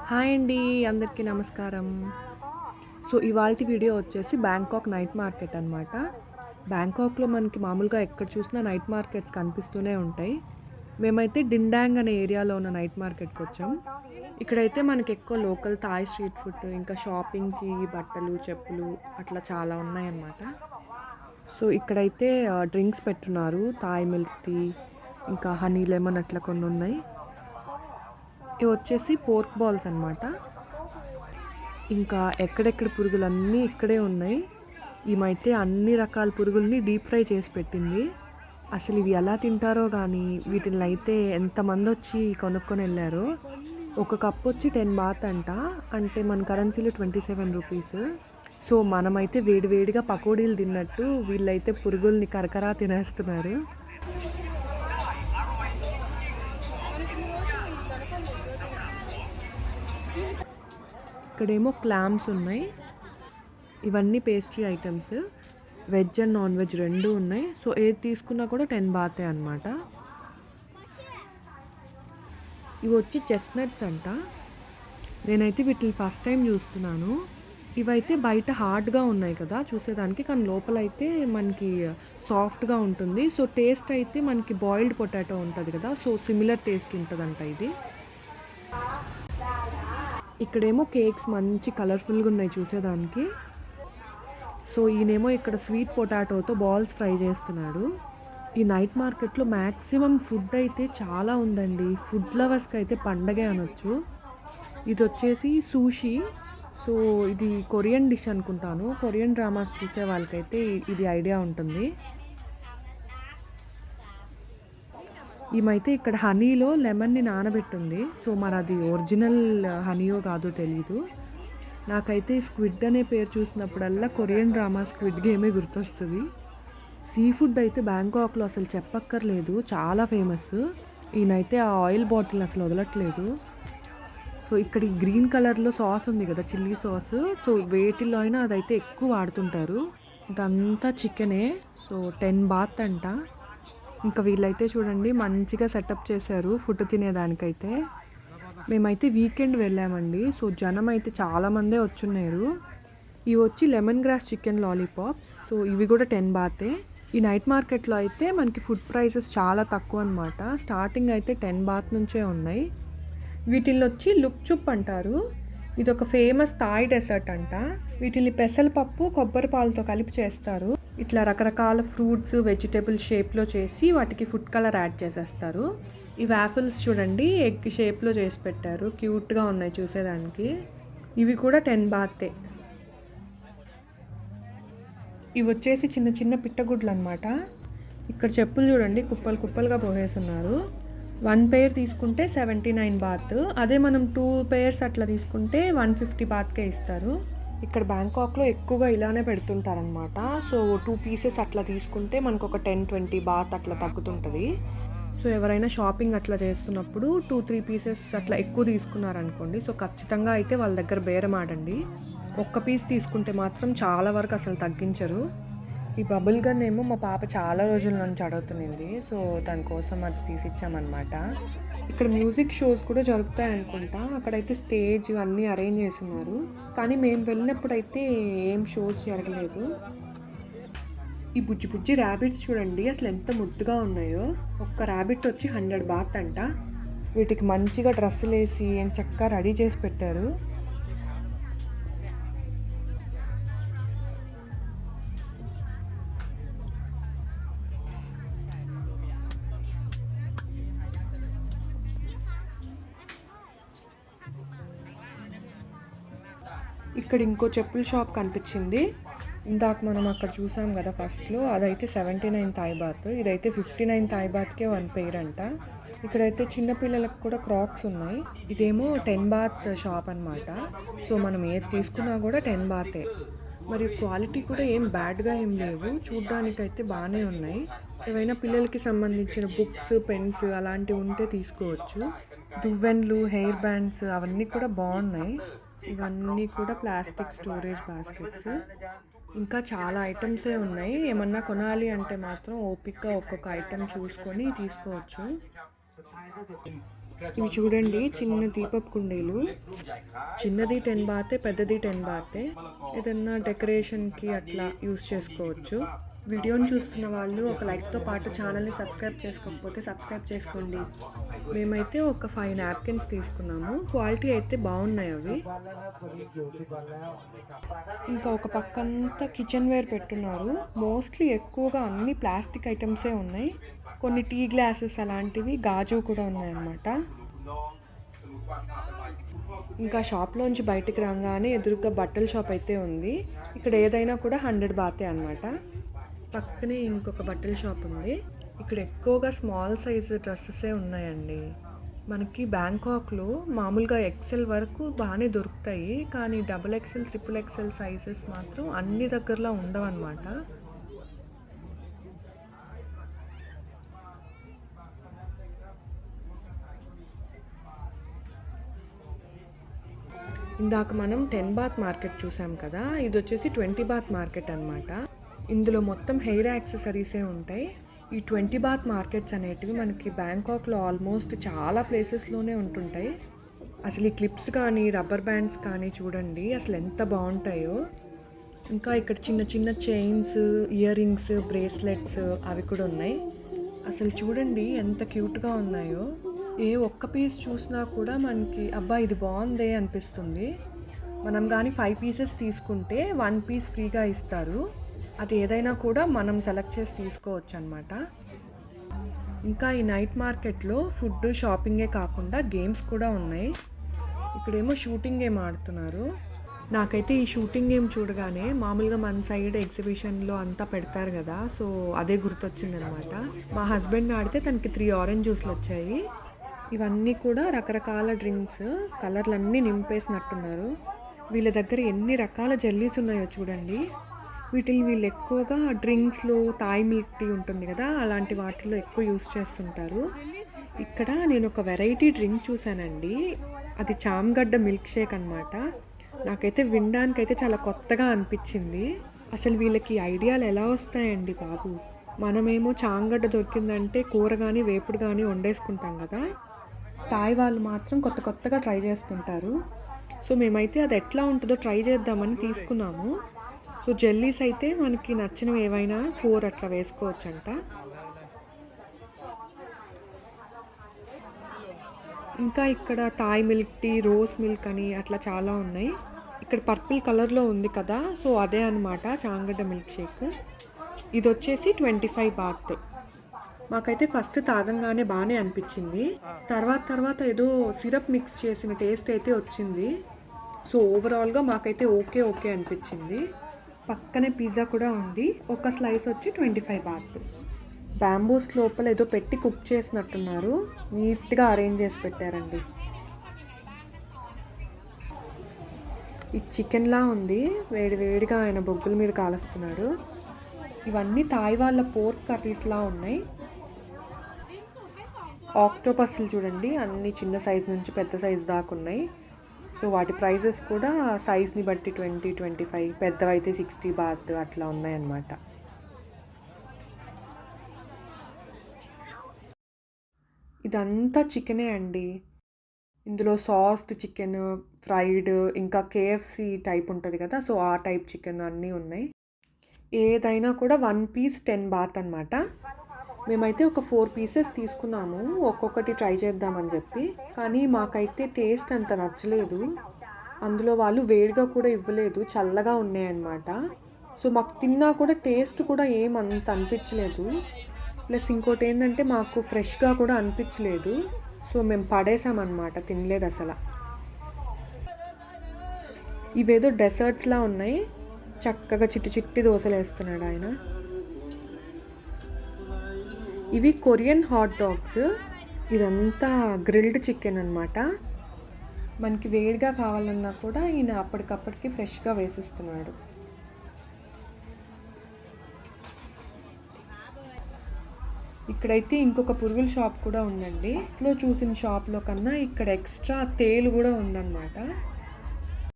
Hi అండి. అందరికీ నమస్కారం. సో, ఇవాల్టి వీడియో వచ్చేసి బ్యాంకాక్ నైట్ మార్కెట్ అనమాట. బ్యాంకాక్‌లో మనకి మామూలుగా ఎక్కడ చూసినా నైట్ మార్కెట్స్ కనిపిస్తూనే ఉంటాయి. మేమైతే డిండాంగ్ అనే ఏరియాలో ఉన్న నైట్ మార్కెట్‌కొచ్చాం. ఇక్కడైతే మనకెక్కువ లోకల్ థాయ్ స్ట్రీట్ ఫుడ్, ఇంకా షాపింగ్‌కి బట్టలు, చెప్పులు అట్లా చాలా ఉన్నాయన్నమాట. సో, ఇక్కడైతే డ్రింక్స్ పెట్టున్నారు. థాయ్ మిల్క్ టీ, ఇంకా హనీ లెమన్ అట్లా కొన్నున్నాయి. ఇవొచ్చేసి పోర్క్ బాల్స్ అనమాట. ఇంకా ఎక్కడెక్కడ పురుగులన్నీ ఇక్కడే ఉన్నాయి. ఈమైతే అన్ని రకాల పురుగుల్ని డీప్ ఫ్రై చేసి పెట్టింది. అసలు ఇవి ఎలా తింటారో గానీ, వీటినైతే ఎంతమందొచ్చి కొనుక్కొనెళ్లారో. ఒక కప్పొచ్చి 10 బాత్ అంట. అంటే మన కరెన్సీలో 27 రూపీస్. సో, మనమైతే వేడి వేడిగా పకోడీలు తిన్నట్టు వీళ్ళైతే పురుగుల్ని కరకరా తినేస్తున్నారు. ఇక్కడేమో క్లామ్స్ ఉన్నాయి. ఇవన్నీ pastry items. Veg and non veg 2 ఉన్నాయి. సో, ఏది తీసుకున్నా కూడా 10 బాతే అనమాట. ఇవొచ్చి చెస్ట్‌నట్స్ అంట. నేనైతే వీటిని ఫస్ట్ టైం చూస్తున్నాను. ఇవైతే బయట హార్డ్‌గా ఉన్నాయి కదా చూసేదానికి. కానీ లోపలైతే మనకి సాఫ్ట్‌గా ఉంటుంది. సో, టేస్ట్ అయితే మనకి బాయిల్డ్ పొటాటో ఉంటది కదా! సో, సిమిలర్ టేస్ట్ ఉంటదంట ఇది. ఇక్కడేమో కేక్స్ మంచి కలర్‌ఫుల్‌గా ఉన్నాయి చూసేదానికి. సో, ఈయనేమో ఇక్కడ స్వీట్ పొటాటోతో బాల్స్ ఫ్రై చేస్తున్నాడు. ఈ నైట్ మార్కెట్‌లో మాక్సిమం ఫుడ్ అయితే చాలా ఉందండి. ఫుడ్ లవర్స్‌కైతే పండగే అనొచ్చు. ఇదొచ్చేసి సూషీ. సో, ఇది కొరియన్ డిష్ అనుకుంటాను. కొరియన్ డ్రామాస్ చూసే వాళ్ళకైతే ఇది ఐడియా ఉంటుంది. ఈమైతే ఇక్కడ హనీలో లెమన్‌ని నానబెట్టుంది. సో, మరది ఒరిజినల్ హనీయో కాదో తెలీదు. నాకైతే స్క్విడ్ అనే పేరు చూసినప్పుడల్లా కొరియన్ డ్రామా స్క్విడ్ గేమే గుర్తొస్తది. సీ ఫుడ్ అయితే బ్యాంకాక్‌లో అసలు చెప్పక్కర్లేదు. చాలా ఫేమస్. ఈయనైతే ఆ ఆయిల్ బాటిల్ అసలు వదలట్లేదు. సో, ఇక్కడ ఈ గ్రీన్ కలర్‌లో సాస్ ఉంది కదా! Chilli sauce. సో, వేటిల్లో అయినా అదైతే ఎక్కువ వాడుతుంటారు. ఇదంతా చికెనే. సో, 10 బాత్ అంట. ఇంకా వీళ్ళైతే చూడండి మంచిగా సెటప్ చేశారు ఫుడ్ తినేదానికైతే. మేమైతే వీకెండ్ వెళ్ళామండి. సో, జనమైతే చాలామందే వచ్చున్నారు. ఇవొచ్చి lemon grass chicken lollipops. So, ఇవి కూడా 10 బాతే. ఈ నైట్ మార్కెట్‌లో అయితే మనకి ఫుడ్ ప్రైసెస్ చాలా తక్కువనమాట. స్టార్టింగ్ అయితే 10 బాత్ నుంచే ఉన్నాయి. వీటిల్లొచ్చి లుక్చుప్ అంటారు. ఇదొక ఫేమస్ థాయ్ డెసర్ట్ అంట. వీటిల్ని పెసరపప్పు, కొబ్బరి పాలతో కలిపి చేస్తారు. ఇట్లా రకరకాల ఫ్రూట్స్, వెజిటబుల్ షేప్‌లో చేసి వాటికి ఫుడ్ కలర్ యాడ్ చేసేస్తారు. ఈ వాఫిల్స్ చూడండి ఎగ్ షేప్‌లో చేసి పెట్టారు. క్యూట్‌గా ఉన్నాయి చూసేదానికి. ఇవి కూడా 10 బాతే. ఇవొచ్చేసి చిన్న చిన్న పిట్టగుడ్లనమాట. ఇక్కడ చెప్పులు చూడండి కుప్పలు కుప్పలుగా పోసేసున్నారు. 1 పెయిర్ తీసుకుంటే 79 బాత్. అదే మనం 2 పెయిర్స్ అట్లా తీసుకుంటే 150 బాత్‌కే ఇస్తారు. ఇక్కడ బ్యాంకాక్‌లో ఎక్కువగా ఇలానే పెడుతుంటారనమాట. సో, 2 పీసెస్ అట్లా తీసుకుంటే మనకొక 10, 20 బాత్ అట్లా తగ్గుతుంటది. సో, ఎవరైనా షాపింగ్ అట్లా చేస్తున్నప్పుడు 2, 3 పీసెస్ అట్లా ఎక్కువ తీసుకున్నారనుకోండి. సో, ఖచ్చితంగా అయితే వాళ్ళ దగ్గర బేరమాడండి. ఒక్క పీస్ తీసుకుంటే మాత్రం చాలా వరకు అసలు తగ్గించరు. ఈ బబుల్ గన్ ఏమో మా పాప చాలా రోజుల నుంచి అడుగుతునింది. సో, తన కోసం అది తీసిచ్చామన్నమాట. ఇక్కడ మ్యూజిక్ షోస్ కూడా జరుగుతాయనుకుంటా. అక్కడైతే స్టేజ్ అన్నీ అరేంజ్ చేసున్నారు. కానీ మేము వెళ్ళినప్పుడైతే ఏం షోస్ జరగలేదు. ఈ బుజ్జి బుజ్జి ర్యాబిట్స్ చూడండి అసలు ఎంత ముద్దుగా ఉన్నాయో. ఒక్క ర్యాబిట్ వచ్చి 100 బాత్ అంట. వీటికి మంచిగా డ్రెస్సులేసి ఎంచక్కా రెడీ చేసి పెట్టారు. ఇక్కడ ఇంకో చెప్పుల షాప్ కనిపించింది. ఇందాక మనం అక్కడ చూసాం కదా ఫస్ట్‌లో అదైతే 79 థాయ్ బాత్. ఇదైతే 59 థాయ్ బాత్‌కే 1 పెయిర్ అంట. ఇక్కడైతే చిన్న పిల్లలకు కూడా క్రాక్స్ ఉన్నాయి. ఇదేమో 10 బాత్ షాప్ అనమాట. సో, మనం ఏది తీసుకున్నా కూడా 10 బాతే. మరియు క్వాలిటీ కూడా ఏం బ్యాడ్‌గా ఏం లేవు. చూడ్డానికైతే బానే ఉన్నాయి. ఏవైనా పిల్లలకి సంబంధించిన బుక్స్, పెన్స్ అలాంటివి ఉంటే తీసుకోవచ్చు. దువ్వెనలు, హెయిర్ బ్యాండ్స్ అవన్నీ కూడా బాగున్నాయి. ఇవన్నీ కూడా ప్లాస్టిక్ స్టోరేజ్ బాస్కెట్స్. ఇంకా చాలా ఐటమ్సే ఉన్నాయి. ఏమన్నా కొనాలి అంటే మాత్రం ఓపికగా ఒక్కొక్క ఐటెం చూసుకొని తీసుకోవచ్చు. ఇవి చూడండి, చిన్న దీపపు కుండీలు. చిన్నది 10 బాతే, పెద్దది 10 బాతే. ఏదన్నా డెకరేషన్కి అట్లా యూస్ చేసుకోవచ్చు. వీడియోని చూస్తున్న వాళ్ళు ఒక లైక్తో పాటు ఛానల్ని సబ్స్క్రైబ్ చేసుకోకపోతే సబ్స్క్రైబ్ చేసుకోండి. మేమైతే ఒక 5 నాప్కిన్స్ తీసుకున్నాము. క్వాలిటీ అయితే బాగున్నాయి అవి. ఇంకా ఒక పక్కంతా కిచెన్ వేర్ పెట్టున్నారు. మోస్ట్లీ ఎక్కువగా అన్ని ప్లాస్టిక్ ఐటమ్సే ఉన్నాయి. కొన్ని టీ గ్లాసెస్ అలాంటివి, గాజు కూడా ఉన్నాయన్నమాట. ఇంకా షాప్లోంచి బయటికి రాగానే ఎదురుగా బట్టల షాప్ అయితే ఉంది. ఇక్కడ ఏదైనా కూడా 100 బాతే అనమాట. పక్కనే ఇంకొక బట్టల షాప్ ఉంది. ఇక్కడ ఎక్కువగా స్మాల్ సైజ్ డ్రెస్సెసే ఉన్నాయండి. మనకి బ్యాంకాక్లో మామూలుగా ఎక్సెల్ వరకు బాగానే దొరుకుతాయి, కానీ XXL, XXL సైజెస్ మాత్రం అన్ని దగ్గరలో ఉండవన్నమాట. ఇందాక మనం 10 బాత్ మార్కెట్ చూసాం కదా, ఇది వచ్చేసి 20 బాత్ మార్కెట్ అనమాట. ఇందులో మొత్తం హెయిర్ యాక్సెసరీసే ఉంటాయి. ఈ 20 బాత్ మార్కెట్స్ అనేటివి మనకి బ్యాంకాక్లో ఆల్మోస్ట్ చాలా ప్లేసెస్లోనే ఉంటుంటాయి. అసలు ఈ క్లిప్స్ కానీ రబ్బర్ బ్యాండ్స్ కానీ చూడండి అసలు ఎంత బాగుంటాయో. ఇంకా ఇక్కడ చిన్న చిన్న చైన్స్, ఇయర్ రింగ్స్, బ్రేస్లెట్స్ అవి కూడా ఉన్నాయి. అసలు చూడండి ఎంత క్యూట్గా ఉన్నాయో. ఏ ఒక్క పీస్ చూసినా కూడా మనకి అబ్బా ఇది బాగుందే అనిపిస్తుంది. మనం కానీ 5 పీసెస్ తీసుకుంటే 1 పీస్ ఫ్రీగా ఇస్తారు. అది ఏదైనా కూడా మనం సెలెక్ట్ చేసి తీసుకోవచ్చు అనమాట. ఇంకా ఈ నైట్ మార్కెట్లో ఫుడ్, షాపింగే కాకుండా గేమ్స్ కూడా ఉన్నాయి. ఇక్కడేమో షూటింగ్ గేమ్ ఆడుతున్నారు. నాకైతే ఈ షూటింగ్ గేమ్ చూడగానే మామూలుగా మన సైడ్ ఎగ్జిబిషన్లో అంతా పెడతారు కదా, సో అదే గుర్తొచ్చిందనమాట. మా హస్బెండ్ ఆడితే తనకి 3 ఆరెంజ్ జ్యూస్లు వచ్చాయి. ఇవన్నీ కూడా రకరకాల డ్రింక్స్, కలర్లన్నీ నింపేసినట్టున్నారు. వీళ్ళ దగ్గర ఎన్ని రకాల జెల్లీస్ ఉన్నాయో చూడండి. వీటిని వీళ్ళు ఎక్కువగా డ్రింక్స్లో థాయ్ మిల్క్ టీ ఉంటుంది కదా, అలాంటి వాటిలో ఎక్కువ యూస్ చేస్తుంటారు. ఇక్కడ నేను ఒక వెరైటీ డ్రింక్ చూశానండి. అది చామగడ్డ మిల్క్ షేక్ అనమాట. నాకైతే వినడానికైతే చాలా కొత్తగా అనిపించింది. అసలు వీళ్ళకి ఐడియాలు ఎలా వస్తాయండి బాబు. మనమేమో చామగడ్డ దొరికిందంటే కూర కానీ వేపుడు కానీ వండేసుకుంటాం కదా, తాయ్ వాళ్ళు మాత్రం కొత్త కొత్తగా ట్రై చేస్తుంటారు. సో మేమైతే అది ఎట్లా ఉంటుందో ట్రై చేద్దామని తీసుకున్నాము. సో జెల్లీస్ అయితే మనకి నచ్చినవి ఏవైనా 4 అట్లా వేసుకోవచ్చంట. ఇంకా ఇక్కడ Thai milk tea, rose milk అని అట్లా చాలా ఉన్నాయి. ఇక్కడ పర్పుల్ కలర్లో ఉంది కదా, సో అదే అనమాట చామగడ్డ మిల్క్ షేక్. ఇది వచ్చేసి 25 బాత్. మాకైతే ఫస్ట్ తాగంగానే బాగానే అనిపించింది. తర్వాత ఏదో సిరప్ మిక్స్ చేసిన టేస్ట్ అయితే వచ్చింది. సో ఓవరాల్గా మాకైతే ఓకే అనిపించింది. పక్కనే పిజ్జా కూడా ఉంది. ఒక స్లైస్ వచ్చి 25 బాత్. బ్యాంబూస్ లోపల ఏదో పెట్టి కుక్ చేసినట్టున్నారు. నీట్గా అరేంజ్ చేసి పెట్టారండి. ఈ చికెన్లా ఉంది, వేడిగా ఆయన బొగ్గుల మీద కాలుస్తున్నాడు. ఇవన్నీ థాయ్ వాళ్ళ పోర్క్ కర్రీస్లా ఉన్నాయి. ఆక్టోపస్లు చూడండి, అన్ని చిన్న సైజు నుంచి పెద్ద సైజు దాకా ఉన్నాయి. సో వాటి ప్రైజెస్ కూడా సైజ్ని బట్టి 20, 25, పెద్దవైతే 60 బాత్ అట్లా ఉన్నాయన్నమాట. ఇదంతా చికెనే అండి. ఇందులో సాస్డ్ చికెన్, ఫ్రైడ్, ఇంకా KFC టైప్ ఉంటుంది కదా, సో ఆ టైప్ చికెన్ అన్నీ ఉన్నాయి. ఏదైనా కూడా 1 పీస్ 10 బాత్ అనమాట. మేమైతే ఒక 4 పీసెస్ తీసుకున్నాము, ఒక్కొక్కటి ట్రై చేద్దామని చెప్పి. కానీ మాకైతే టేస్ట్ అంత నచ్చలేదు. అందులో వాళ్ళు వేడిగా కూడా ఇవ్వలేదు, చల్లగా ఉన్నాయన్నమాట. సో మాకు తిన్నా కూడా టేస్ట్ కూడా ఏమంత అనిపించలేదు. ప్లస్ ఇంకోటి ఏంటంటే మాకు ఫ్రెష్గా కూడా అనిపించలేదు. సో మేము పడేసామన్నమాట, తినలేదు అసలు. ఇవేదో డెసర్ట్స్లా ఉన్నాయి. చక్కగా చిట్టి దోశలు వేస్తున్నాడు ఆయన. ఇవి కొరియన్ హాట్ డాగ్స్. ఇదంతా గ్రిల్డ్ చికెన్ అనమాట. మనకి వేడిగా కావాలన్నా కూడా ఈయన అప్పటికప్పటికి ఫ్రెష్గా వేసిస్తున్నాడు. ఇక్కడైతే ఇంకొక పురుగుల షాప్ కూడా ఉందండి. ఫస్ట్లో చూసిన షాప్లో కన్నా ఇక్కడ ఎక్స్ట్రా తేలు కూడా ఉందన్నమాట.